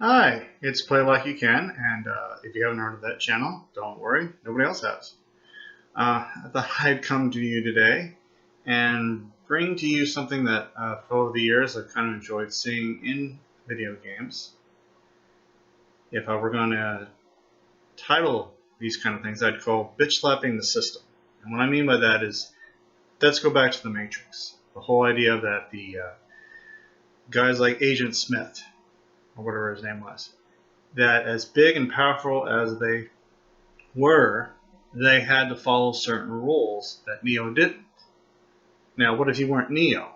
Hi, it's Play Like You Can, and if you haven't heard of that channel, don't worry, nobody else has. I thought I'd come to you today and bring to you something that over the years I've kind of enjoyed seeing in video games. If I were going to title these kind of things, I'd call bitch slapping the system. And what I mean by that is, let's go back to the Matrix. The whole idea that the guys like Agent Smith, or whatever his name was, that as big and powerful as they were, they had to follow certain rules that Neo didn't. Now, what if you weren't Neo?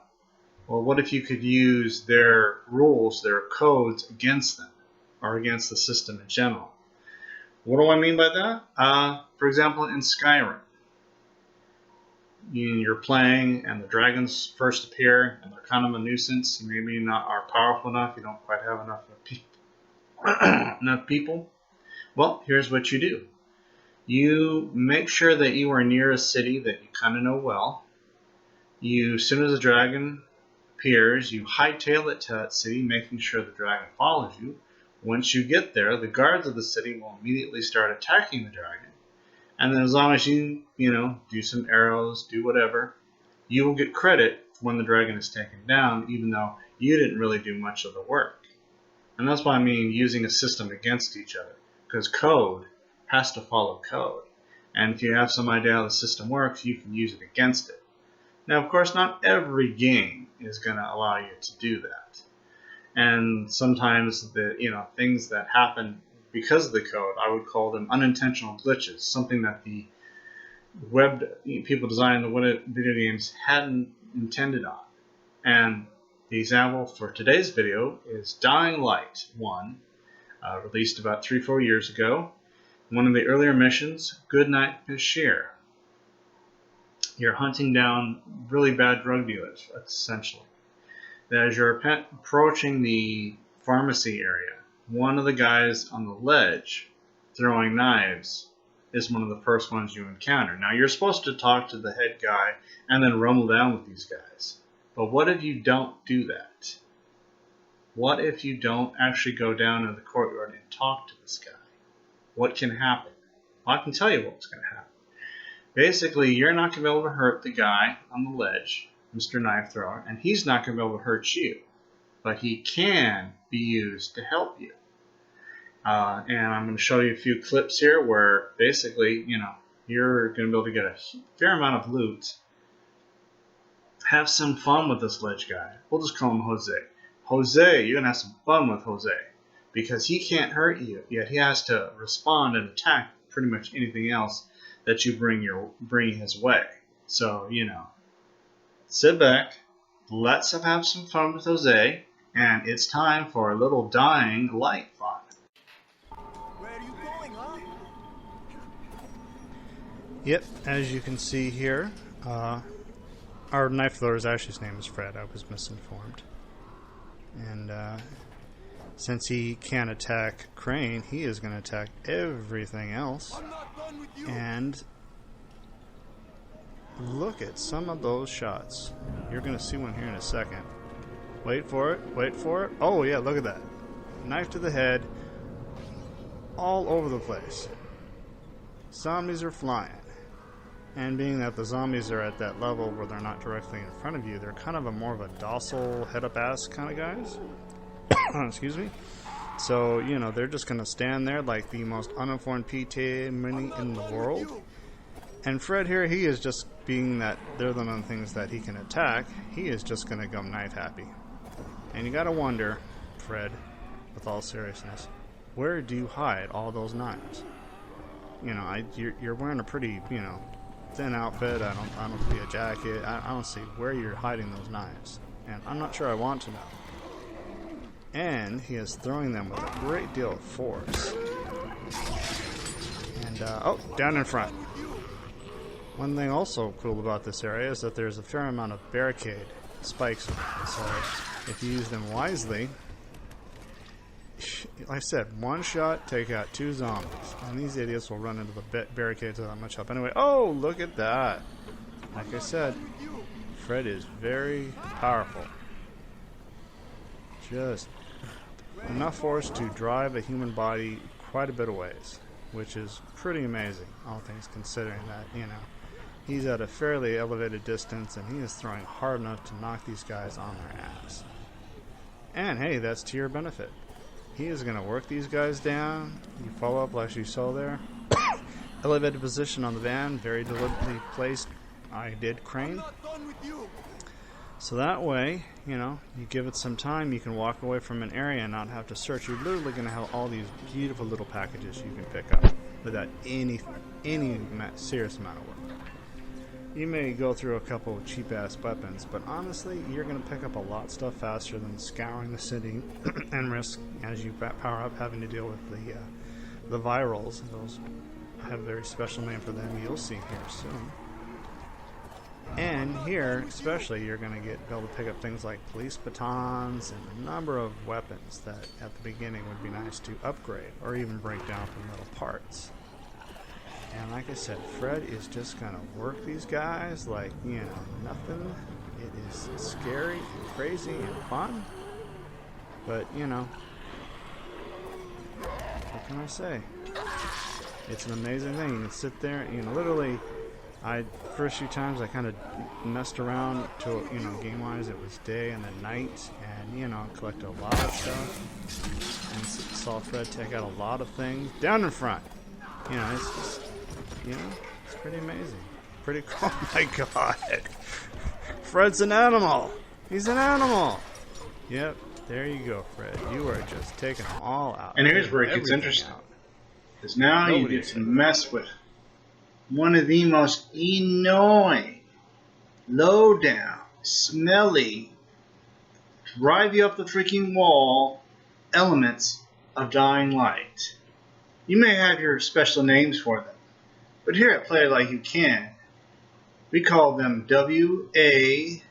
Well, what if you could use their rules, their codes against them, or against the system in general? What do I mean by that? For example, in Skyrim, you're playing and the dragons first appear and they're kind of a nuisance. You maybe not are powerful enough. You don't quite have enough people. Well, here's what you do. You make sure that you are near a city that you kind of know well. As soon as a dragon appears, you hightail it to that city, making sure the dragon follows you. Once you get there, the guards of the city will immediately start attacking the dragon. And then as long as you do some arrows, do whatever, you will get credit when the dragon is taken down, even though you didn't really do much of the work. And that's why I mean using a system against each other, because code has to follow code. And if you have some idea how the system works, you can use it against it. Now, of course, not every game is going to allow you to do that. And sometimes the things that happen because of the code, I would call them unintentional glitches, something that the people designing the video games hadn't intended on. And the example for today's video is Dying Light 1, released about 3-4 years ago. One of the earlier missions, GoodNight Glitches. You're hunting down really bad drug dealers, essentially. As you're approaching the pharmacy area, one of the guys on the ledge throwing knives is one of the first ones you encounter. Now, you're supposed to talk to the head guy and then rumble down with these guys. But what if you don't do that? What if you don't actually go down to the courtyard and talk to this guy? What can happen? Well, I can tell you what's going to happen. Basically, you're not going to be able to hurt the guy on the ledge, Mr. Knife Thrower, and he's not going to be able to hurt you. But he can be used to help you. And I'm going to show you a few clips here where basically, you're going to be able to get a fair amount of loot. Have some fun with this ledge guy. We'll just call him Jose. Jose, you're going to have some fun with Jose. Because he can't hurt you, yet he has to respond and attack pretty much anything else that you bring his way. So, sit back, let's have some fun with Jose, and it's time for a little Dying Light fun. Where are you going, huh? Yep, as you can see here, our knife thrower's his name is Fred. I was misinformed. And since he can't attack Crane, he is going to attack everything else. I'm not done with you. And look at some of those shots. You're going to see one here in a second. Wait for it. Wait for it. Oh, yeah, look at that. Knife to the head. All over the place. Zombies are flying. And being that the zombies are at that level where they're not directly in front of you, they're kind of more of a docile, head-up-ass kind of guys. Excuse me. So, they're just going to stand there like the most uninformed PT mini in the world. And Fred here, he is just, being that they're the only things that he can attack, he is just going to go knife happy. And you got to wonder, Fred, with all seriousness, where do you hide all those knives? You're wearing a pretty, thin outfit. I don't see a jacket. I don't see where you're hiding those knives. And I'm not sure I want to know. And he is throwing them with a great deal of force. And, down in front. One thing also cool about this area is that there's a fair amount of barricade spikes around. So if you use them wisely, like I said, one shot, take out 2 zombies. And these idiots will run into the barricades without much help. Anyway, oh, look at that. Like I said, Fred is very powerful. Just enough force to drive a human body quite a bit of ways, which is pretty amazing, all things considering that, you know, he's at a fairly elevated distance and he is throwing hard enough to knock these guys on their ass. And hey, that's to your benefit. He is going to work these guys down. You follow up like you saw there. Elevated position on the van, very deliberately placed. I did crane. So that way, you know, you give it some time, you can walk away from an area and not have to search. You're literally going to have all these beautiful little packages you can pick up without any serious amount of work. You may go through a couple of cheap-ass weapons, but honestly, you're going to pick up a lot of stuff faster than scouring the city and risk, as you power up, having to deal with the virals. Those have a very special name for them. You'll see here soon. And here, especially, you're going to be able to pick up things like police batons and a number of weapons that at the beginning would be nice to upgrade or even break down from little parts. And like I said, Fred is just going to work these guys like, you know, nothing. It is scary and crazy and fun. But, you know, what can I say? It's an amazing thing. You can sit there, you know, literally, first few times I kind of messed around to, you know, game-wise it was day and then night, and, you know, collected a lot of stuff, and saw Fred take out a lot of things down in front. You know, it's just, you know, it's pretty amazing. Pretty cool. Oh my god. Fred's an animal. He's an animal. Yep, there you go, Fred. You are just taking them all out. And here's where it gets interesting. Because now you get to mess with one of the most annoying, low-down, smelly, drive you up the freaking wall elements of Dying Light. You may have your special names for them, but here at Play It Like You Can, we call them WABs.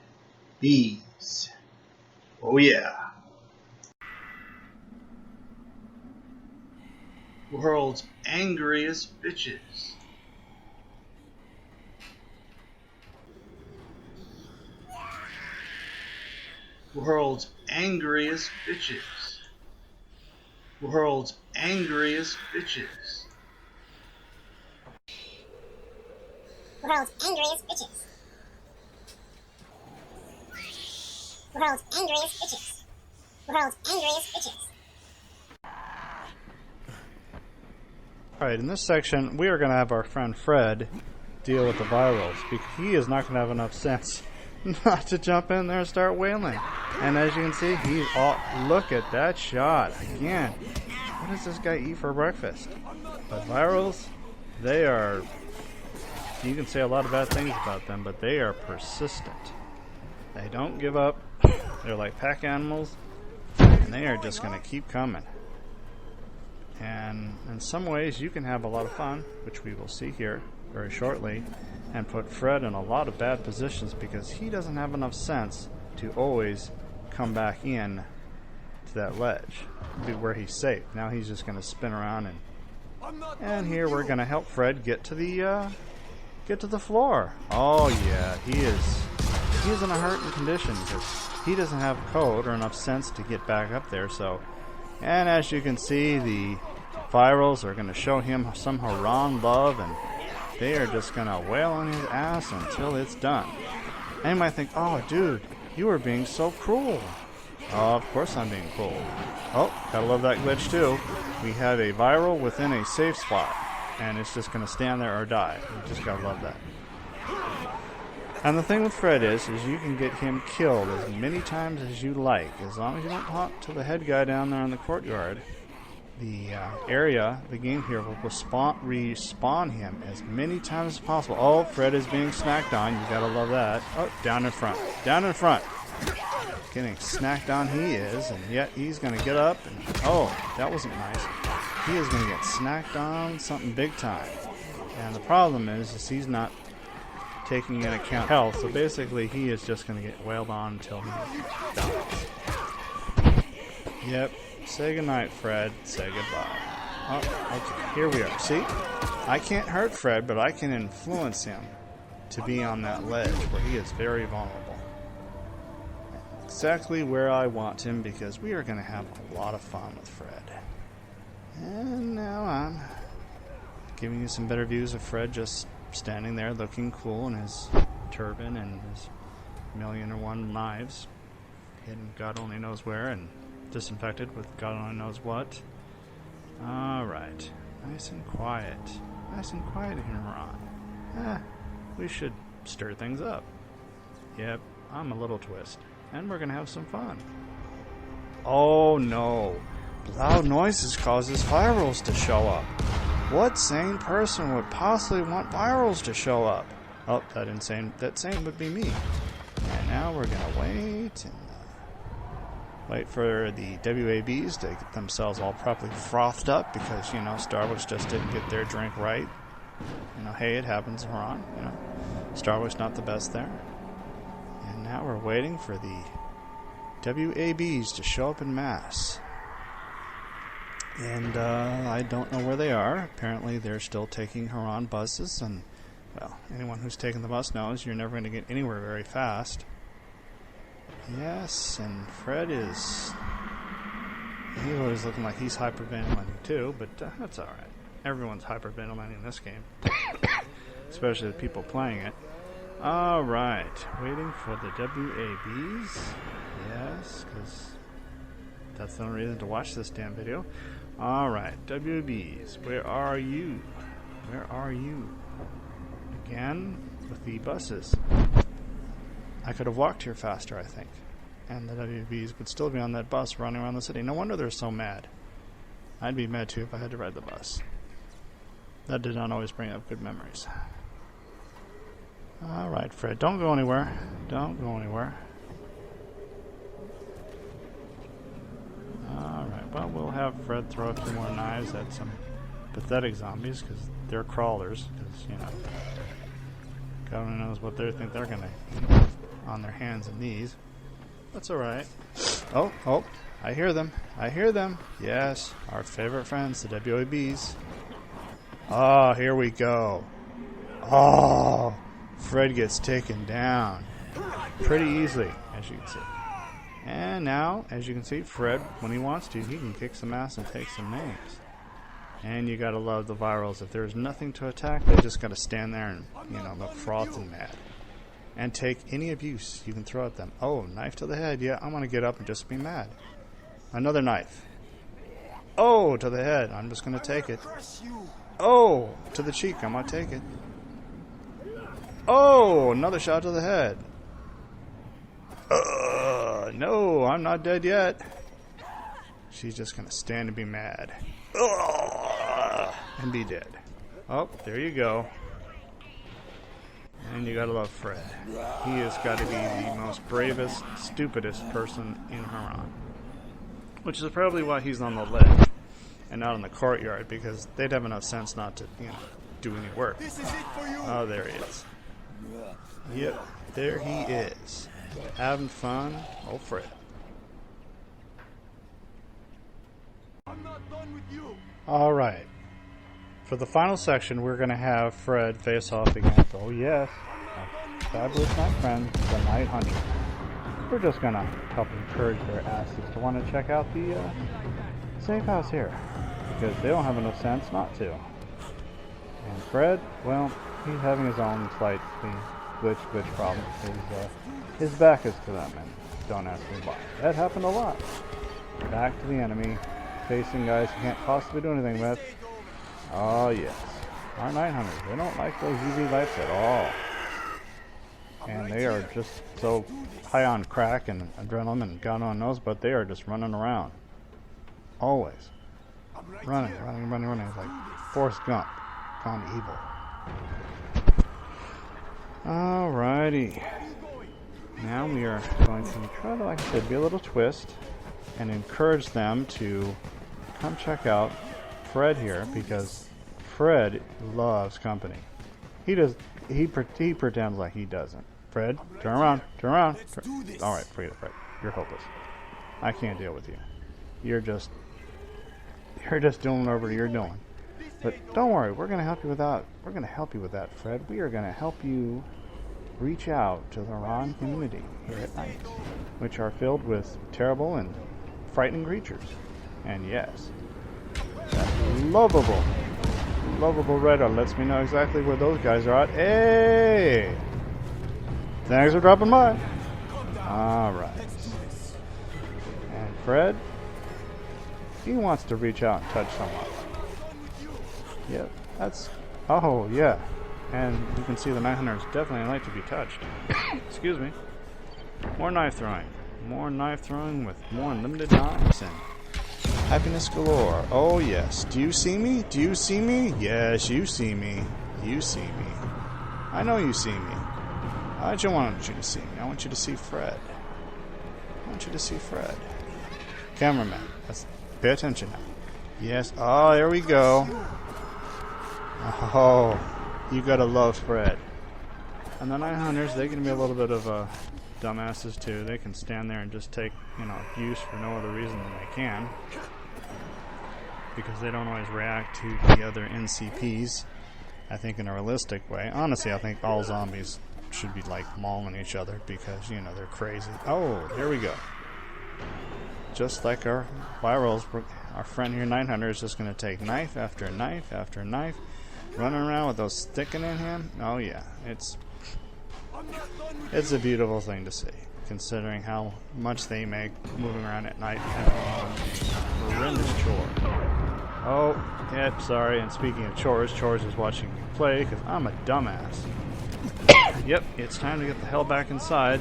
Oh yeah. World's angriest bitches. World's angriest bitches. World's angriest bitches. World's angriest bitches. World's angriest bitches. World's angriest bitches. Alright, in this section, we are going to have our friend Fred deal with the virals, because he is not going to have enough sense not to jump in there and start wailing. And as you can see, he's all, look at that shot. Again, what does this guy eat for breakfast? But virals, they are, you can say a lot of bad things about them, but they are persistent. They don't give up. They're like pack animals, and they are just going to keep coming. And in some ways, you can have a lot of fun, which we will see here very shortly, and put Fred in a lot of bad positions because he doesn't have enough sense to always come back in to that ledge, where he's safe. Now he's just going to spin around, and here we're going to help Fred get to the floor. Oh yeah, he's in a hurting condition because he doesn't have code or enough sense to get back up there. So, and as you can see, the virals are going to show him some Haran love, and they are just going to wail on his ass until it's done. And you might think, oh dude, you are being so cruel. Oh, of course I'm being cruel. Oh, gotta love that glitch too. We have a viral within a safe spot, and it's just going to stand there or die. You just gotta love that. And the thing with Fred is you can get him killed as many times as you like, as long as you don't talk to the head guy down there in the courtyard. The the game here will respawn him as many times as possible. Oh, Fred is being snacked on. You gotta love that. Oh, down in front. Down in front. Getting snacked on he is, and yet he's gonna get up and, oh, that wasn't nice. He is gonna get snacked on something big time. And the problem is he's not taking into account health, so basically he is just gonna get wailed on until he dies. Yep. Say goodnight, Fred. Say goodbye. Oh, okay. Here we are. See? I can't hurt Fred, but I can influence him to be on that ledge where he is very vulnerable. exactly where I want him because we are going to have a lot of fun with Fred. And now I'm giving you some better views of Fred just standing there looking cool in his turban and his 1,000,001 knives, hidden God only knows where and disinfected with God only knows what. Alright, nice and quiet. Nice and quiet here, Ron. We should stir things up. Yep, I'm a little twist. And we're gonna have some fun. Oh no! Loud noises causes virals to show up. What sane person would possibly want virals to show up? Oh, that sane would be me. And now we're gonna wait and wait for the WABs to get themselves all properly frothed up because, you know, Starbucks just didn't get their drink right. You know, hey, it happens, Ron. You know, Starbucks not the best there. And now we're waiting for the WABs to show up in mass. And I don't know where they are. Apparently they're still taking Haran buses, and, well, anyone who's taken the bus knows you're never going to get anywhere very fast. Yes, and Fred he's always looking like he's hyperventilating too, but that's alright. Everyone's hyperventilating in this game. Especially the people playing it. Alright, waiting for the WABs. Yes, because that's the only reason to watch this damn video. Alright, WABs, where are you? Where are you? Again, with the buses. I could have walked here faster, I think. And the WBs would still be on that bus running around the city. No wonder they're so mad. I'd be mad too if I had to ride the bus. That did not always bring up good memories. Alright, Fred, don't go anywhere. Don't go anywhere. Alright, well, we'll have Fred throw a few more knives at some pathetic zombies, because they're crawlers, because, you know, God only knows what they think they're gonna on their hands and knees. That's alright. Oh, I hear them. I hear them. Yes, our favorite friends, the WABs. Oh, here we go. Oh, Fred gets taken down pretty easily, as you can see. And now, as you can see, Fred, when he wants to, he can kick some ass and take some names. And you gotta love the virals. If there's nothing to attack, they just gotta stand there and, you know, look frothing mad. And take any abuse you can throw at them. Oh, knife to the head. Yeah, I'm gonna get up and just be mad. Another knife. Oh, to the head. I'm just gonna take it. Oh, to the cheek. I'm gonna take it. Oh, another shot to the head. No, I'm not dead yet. She's just gonna stand and be mad. And be dead. Oh, there you go. And you gotta love Fred. He has got to be the most bravest, stupidest person in Haran. Which is probably why he's on the ledge and not in the courtyard, because they'd have enough sense not to, you know, do any work. This is it for you. Oh, there he is. Yep, there he is. Having fun. Oh, Fred. I'm not done with you. Alright. For the final section, we're going to have Fred face off against, oh yes, our fabulous night friend, the Night Hunter. We're just going to help encourage their asses to want to check out the safe house here, because they don't have enough sense not to. And Fred, well, he's having his own slight glitch problem. His back is to them, and don't ask me why. That happened a lot. Back to the enemy, facing guys he can't possibly do anything with. Oh yes, our night hunters, they don't like those UV lights at all. And they are just so high on crack and adrenaline and God only knows, but they are just running around. Always. Running. It's like Forrest Gump gone evil. Alrighty. Now we are going to try to, like I said, be a little twist and encourage them to come check out Fred here, because Fred loves company. He pretends like he doesn't. Fred, turn around. Alright, forget it, Fred. You're hopeless. I can't deal with you. You're just doing whatever you're doing. But don't worry, we're gonna help you with that. Fred. We are gonna help you reach out to the Ron community here at night, which are filled with terrible and frightening creatures. And yes, that lovable radar lets me know exactly where those guys are at. Hey! Thanks for dropping by. Alright. And Fred, he wants to reach out and touch someone. Yep, that's... Oh, yeah. And you can see the knife hunters definitely like to be touched. Excuse me. More knife throwing. More knife throwing with more unlimited knives and happiness galore. Oh, yes. Do you see me? Do you see me? Yes, you see me. You see me. I know you see me. I don't want you to see me. I want you to see Fred. I want you to see Fred. Cameraman, pay attention now. Yes. Oh, there we go. Oh, you gotta love Fred. And the night hunters, they can be a little bit of dumbasses too. They can stand there and just take, abuse for no other reason than they can, because they don't always react to the other NCPs, I think, in a realistic way. Honestly, I think all zombies should be like mauling each other because, they're crazy. Oh, here we go. Just like our virals, our friend here, Night Hunter, is just going to take knife after knife after knife, running around with those sticking in him. Oh yeah, it's a beautiful thing to see, considering how much they make moving around at night and a horrendous chore. Oh, yep, sorry, and speaking of chores is watching me play, because I'm a dumbass. Yep, it's time to get the hell back inside.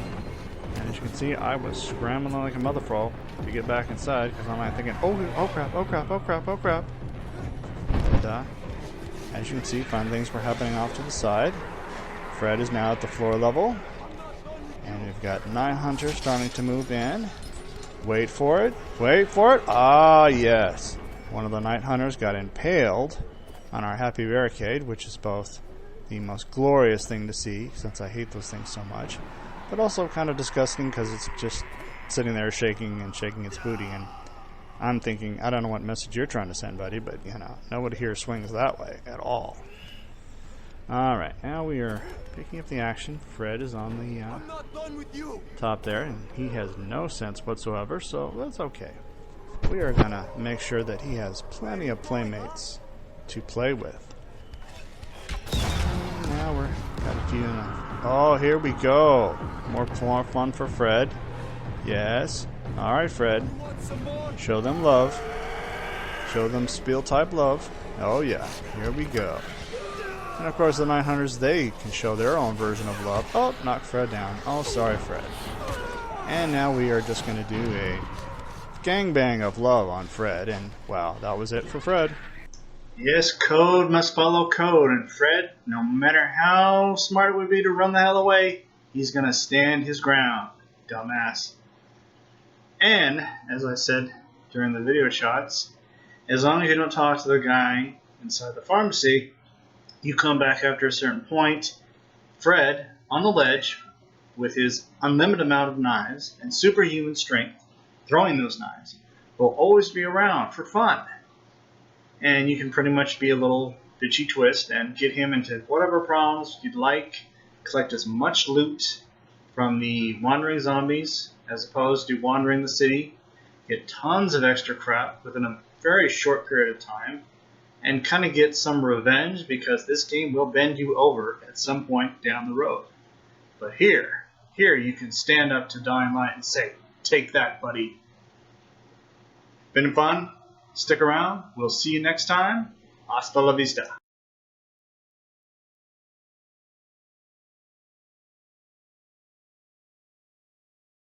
And as you can see, I was scrambling like a motherfucker to get back inside, because I'm like thinking, oh crap, oh crap, oh crap, oh crap. And as you can see, fun things were happening off to the side. Fred is now at the floor level. And we've got 9 hunters starting to move in. Wait for it. Wait for it. Ah, yes. One of the night hunters got impaled on our happy barricade, which is both the most glorious thing to see, since I hate those things so much, but also kind of disgusting because it's just sitting there shaking its booty. And I'm thinking, I don't know what message you're trying to send, buddy, but nobody here swings that way at all. Alright, now we are picking up the action. Fred is on the I'm not done with you. top there, and he has no sense whatsoever, so that's okay. We are going to make sure that he has plenty of playmates to play with. Now we're got a few enough. Oh, here we go. More fun for Fred. Yes. Alright, Fred. Show them love. Show them Spiel type love. Oh yeah, here we go. And of course the Night Hunters, they can show their own version of love. Oh, knock Fred down. Oh, sorry, Fred. And now we are just going to do a gangbang of love on Fred. And wow, that was it for Fred. Yes, code must follow code, and Fred, no matter how smart it would be to run the hell away, he's going to stand his ground, dumbass. And, as I said during the video shots, as long as you don't talk to the guy inside the pharmacy, you come back after a certain point. Fred, on the ledge, with his unlimited amount of knives and superhuman strength, throwing those knives, will always be around for fun. And you can pretty much be a little bitchy twist and get him into whatever problems you'd like, collect as much loot from the wandering zombies as opposed to wandering the city, get tons of extra crap within a very short period of time, and kind of get some revenge, because this game will bend you over at some point down the road. But here you can stand up to Dying Light and say, take that, buddy. Been fun? Stick around. We'll see you next time. Hasta la vista.